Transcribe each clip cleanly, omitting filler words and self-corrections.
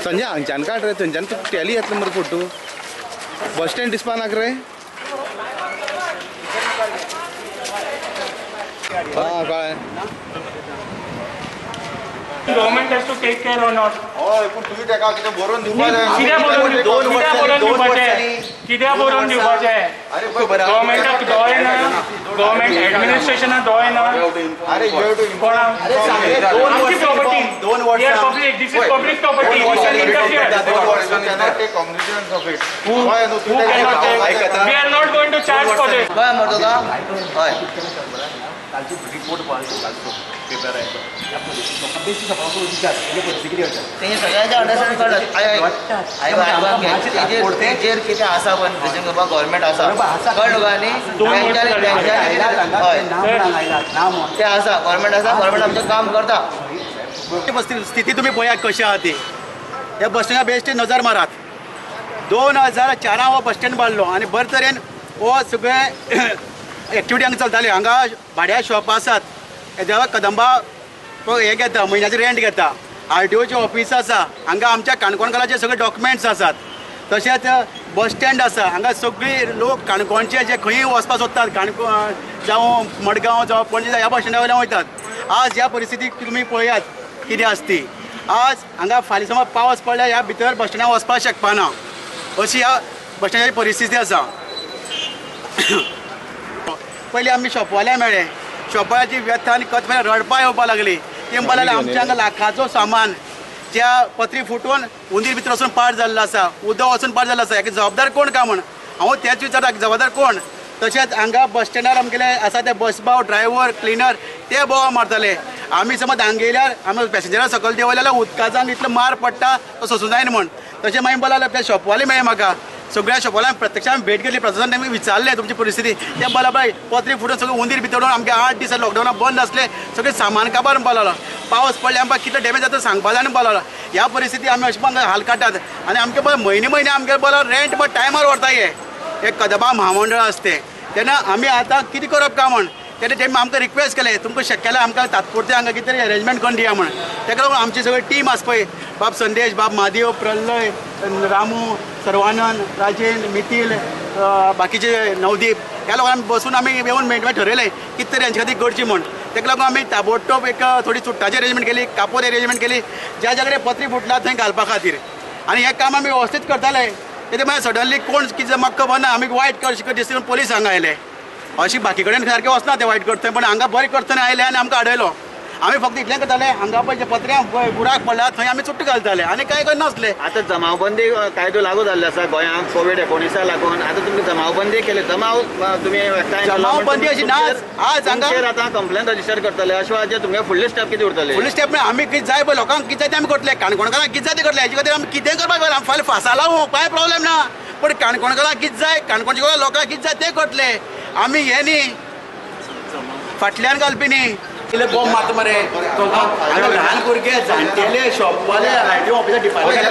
संजय हांगच्यान काड रे, थंयच्यान टॅली येतलो मरे फोटो. बस स्टँड दिसपा नाक रे. हाँ कळ्ळें. Government has to take care or not? हय पूण तुमी ताका कितें बरोवन दिवपाक जाय. कित्याक बरोवन दिवपाचें? गव्हर्मेंटाक दोय ना, गव्हर्मेंट एडमिनिस्ट्रेशनाक दोय ना. अरे यू टू कोणाक? आमची property. We are public. This is public property. We shall interfere. cannot take cognizance of it. Who cannot take? We are not going to charge for this. काय म्हणतो का? हय. तेजे सगळ्यांचे अंडरस्टँडिंग काढत. तेजेर कितें आसा पळय डिसिजन करपाक गव्हर्मेंट आसा. कळ्ळें तुका न्ही? ते आसा गव्हर्मेंट आसा. गव्हर्मेंट आमचें काम करता. स्थिती तुम्ही पळया कशी आहा ती. ह्या बस स्टँडा बेश्टे नजर मारात. 2004 हो बस स्टँड बांदलो आनी बरे तरेन हो सगळे एक्टिविटी हांगा चलताली. हांगा भाड्या शॉप आसात. देवा कदंबा हे घेता, म्हयन्याचे रेंट घेता. RTOचे ऑफिस आसा. हांगा आमच्या काणकोणकाराचे सगळे डॉक्युमेंट्स आसात. तशेंच बस स्टँड आसा. हांगा सगळी लोक काणकोणचे जे खंयी वचपाक सोदतात, काणकोण जावं मडगांव जावं पणजे ह्या बस स्टँडा वयल्यान वयतात. आज ह्या परिस्थितीक तुम्ही पळयात कितें आसा ती. आज हांगा फाल्यां समज पावस पडल्यार ह्या भितर बस स्टँडार वचपाक शकपाना अशी ह्या बस स्टँडाची परिस्थिती आसा. पयलीं आमी शॉपवाल्या मेळ्ळे. शॉपाची व्यथा आनी कथ रडपा येवपाक लागली. ती म्हणपाक लागली आमच्या हांगा लाखाचो सामान ज्या पत्री फुटून हुंदीर भितर वचून पाड जाल्लो आसा, उदक वचून पाड जाल्लो आसा. हाका जबाबदार कोण काय म्हण हांव तेच विचारता, जबाबदार कोण. तशेंच हांगा बस स्टँडार आमगेले आसा ते बसबाव, ड्रायव्हर, क्लिनर ते बोवाळ मारताले. आमी समज हांगा गेल्यार आमी पॅसेंजरां सकयल देंवयले जाल्यार उदकाचान इतलो मार पडटा तो सोसूं जायना म्हण. तशें मागीर बोला आपल्या शॉपवाले मेळ्ळे म्हाका. सगळ्या शॉपवाल्यांक प्रत्यक्षान भेट घेतली. प्रशासन तेमी विचारले तुमची परिस्थिती. ते बोला बाय पत्री फुटून सगळें हुंदीर भितर आमगे 8 दीस लॉकडावनाक बंद आसले. सगळें सामान काबार बोलालो. पावस पडले आमकां कितलो डॅमेज जाता सांगपा जाय बोलालो. ह्या परिस्थिती आमी अशें हाल काडटात. आनी आमगे पळय म्हयने आमगे बोला रेंट पण टायमार व्हरता हे कदंबा महामंडळ आसते. तेन्ना आमी आतां कितें करप काय म्हण. तेन्ना तेमी आमकां रिक्वेस्ट केले तुमकां शक्य जाल्यार आमकां तात्पुरते हांगा कितें तरी अरेंजमेंट करून दिया म्हण. ताका लागून आमची सगळी टीम आसा पळय, बाब संदेश, बाब महादेव, प्रलय, रामू, सर्वानंद, राजेंद्र, मिथिल, बाकीचे नवदीप ह्या लोकांनी बसून आमी येवन मेळटवें ठरयलें कितें तरी हांचे खातीर करची म्हण. ताका लागून आमी ताबडतोब एक थोडी चुट्टाची अरेंजमेंट केली, कापोत अरेंजमेंट केली, ज्या कडेन पत्री फुटला थंय घालपा खातीर. आनी हें काम आमी वेवस्थीत करताले. तेन्ना मागीर सडनली कोण कितें म्हाका खबर ना. आमी वायट कशें दिसता पोलीस हांगा आयले. अशी बाकी कडेन सारकें वचना ते वायट करता, पण हांगा बरें करतना आयले आनी आमकां आडयलो. आमी फक्त इतलें करताले हांगा पळय जे पत्र्यां बुराक पडला थंय आमी चुट्ट घालताले आनी कांय करनासले. आतां जमावबंदी कायदो लागू जाल्लो आसा गोंयांत कोविड-19 लागून. आतां तुमकां जमावबंदी केली. जमावबंदी अशी ना. आज हांगा आतां कंप्लेन रजिस्टर करतले अशें जे तुमगे फुडले स्टेप कितें उरतले? फुडले स्टेप म्हणजे आमी कितें जाय पळय लोकांक कितें जाय तें आमी करतले. काणकोणकारांक कितें जाय तें करतले. हेजे खातीर आमी कितें करपाक जाय. फाल्यां फासा लावूं कांय प्रॉब्लेम ना. पण काणकोणकारांक कितें जाय, काणकोणच्या लोकांक कितें जाय तें करतले. आमी हे न्ही फाटल्यान घालपी न्ही. कितें बॉम्ब मारता मरे ल्हान भुरगे, जाणटेले, शॉपवाले, RTO ऑफिसार डिपार्टमेंट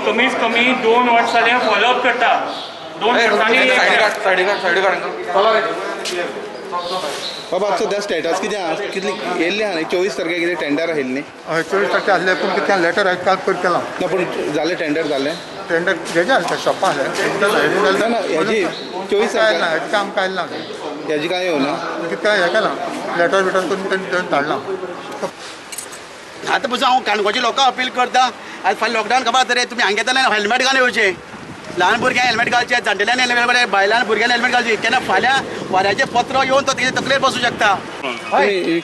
कमीत कमी 2 वर्स जाले फॉलोअप करता. 2 वर्सांनी बाबा सध्या स्टेटस कितें आहा, कितली येयल्ली आहा न्ही 24 तारखेक कितें टेंडर आयिल्ली न्ही. 24 तारखे आसले पूण कितें लेटर काल केलां. ना पूण जालें टेंडर जालें. टेंडर हेजे आसता शॉपां ना ना हेजी 24 कांय ना हेजें काम कांय ना. हेजी कांय येवना. कितें हें केलां लेटर बिटर करून धाडलां. आतां पसून हांव काणकोणच्या लोकांक अपील करता. आयज फाल्यां लॉकडावन खबर तरी तुमी हांगा येताले हेल्मेट घालून येवचें. ल्हान भुरग्यांक हेल्मेट घालचें, जाणटेल्यांनी हेल्मेट घालचें, बायलांनी भुरग्यांनी हेल्मेट घालचें. केन्ना फाल्यां वाऱ्याचें पत्र येवन तो तेजे तकलेर बसूं शकता.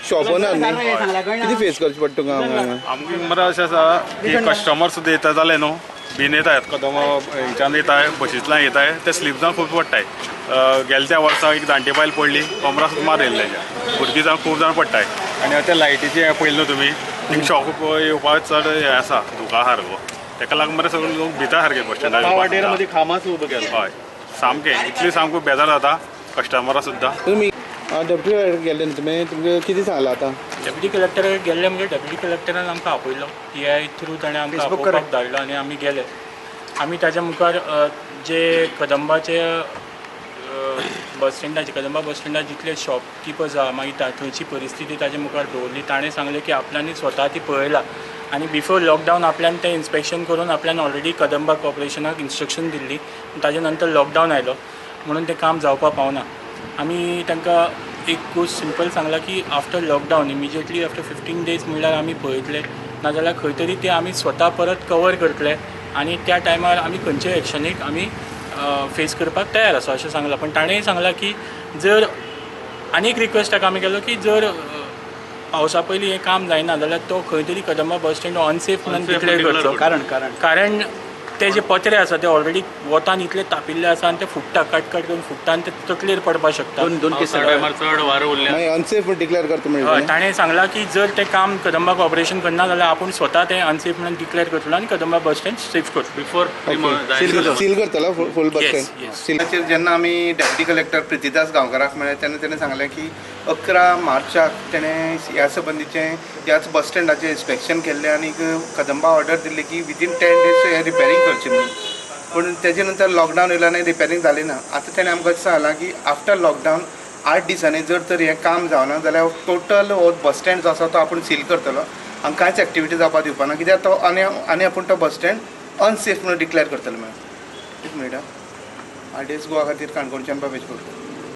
शॉप ओनर न्ही कितें फेस करचें पडटा तुका. आमगे मरे अशें आसा की कस्टमर सुद्दां येता जाले न्हू बीन येतात कदम हेंच्यान येताय बशींतल्यान येताय ते स्लीप जावन खूब पडटाय. गेल्या त्या वर्सा एक जाणटी बायल पडली कमरा सुद्दां मार येयल्ले भुरगीं जावन खूब जाण पडटाय. आनी ते लायटीचें पयलें न्हू तुमी एक शॉक येवपाक चड हें आसा धुका सारको. ताका लागून मरे सगळे लोक भिता सारके बस स्टँडार. वाटेर खामास उबो केलो. हय सामकें इतली सामको बेजार जाता. कस्टमरां सुद्दां. तुम्ही डेप्युटी कलेक्टर गेले न्ही तुमी तुमकां कितें सांगलां आतां डेप्युटी कलेक्टर गेल्ले म्हणजे डेप्युटी कलेक्टरान आमकां आपयलो TI थ्रू ताणें आमकां आपोवपाक धाडलो आनी आमी गेले. आमी ताच्या मुखार जे कदंबाचे बस स्टँडाचे कदंबा बस स्टँडार जितले शॉपकिपर्स आहा मागीर थंयची परिस्थिती ताजे मुखार दवरली. ताणें सांगलें की आपल्यानी स्वता ती पळयला आनी बिफोर लॉकडावन आपल्यान तें इन्स्पेक्शन करून आपल्यान ऑलरेडी कदंबा कॉर्पोरेशनाक इन्स्ट्रक्शन दिल्ली. ताजे नंतर लॉकडावन आयलो म्हणून तें काम जावपाक पावना. आमी तांकां एक गोश्ट सिंपल सांगला की after lockdown immediately after 15 days म्हणल्यार आमी पळयतले नाजाल्यार खंय तरी ते आमी स्वता परत कवर करतले आनी त्या टायमार आमी खंयचेय एक्शनीक आमी फेस करपाक तयार आसा अशें सांगलां. पण ताणेंय सांगलां की जर आनी एक रिक्वेस्ट ताका आमी केलो की जर पावसा पयलीं हें काम जायना जाल्यार तो खंय तरी कदंबा बस स्टँड अनसेफ म्हणून डिक्लेअर करचो. कारण ते जे पत्रे आसा ते ऑलरेडी वतान इतले तापिल्ले आसा आनी ते फुट्टा कट करून फुट्टा आनी ते तकलेर पडपाक शकता. चड वारो उरले मागीर अनसेफ डिक्लेअर करता हय म्हणजे ताणें सांगलां की जर तें काम कदंबा कॉर्पोरेशन करना जाल्यार आपूण स्वता तें अनसेफ म्हणून डिक्लेअर करतलो आनी कदंबा बस स्टँड सेफ करतलो. बिफोर सील करतलो फूल बस Yes, स्टँड yes. सीलाचेर जेन्ना आमी डेप्युटी कलेक्टर प्रितीदास गांवकाराक मेळ्ळे तेन्ना तेणें सांगलें की 11 मार्चाक तेणें ह्या संबंदीचें ह्याच बस स्टँडाचें इन्स्पेक्शन केल्लें आनी कदंबा ऑर्डर दिल्ली की विदीन 10 days हें रिपेरींग करचें म्हणून. पूण तेजे नंतर लॉकडावन येयलो आनी रिपेरींग जाली ना. आतां तेणें आमकां सांगलां की आफ्टर लॉकडावन 8 दिसांनी जर तर हें काम जावना जाल्यार टोटल हो बस स्टँड जो आसा तो आपूण सील करतलो आनी कांयच एक्टिविटी जावपाक दिवपाना कित्याक तो आनी आपूण तो बस स्टँड अनसेफ म्हणून डिक्लेअर करतलो. मेळटा 8 days गोवा खातीर काणकोणच्यान बाबेज करता.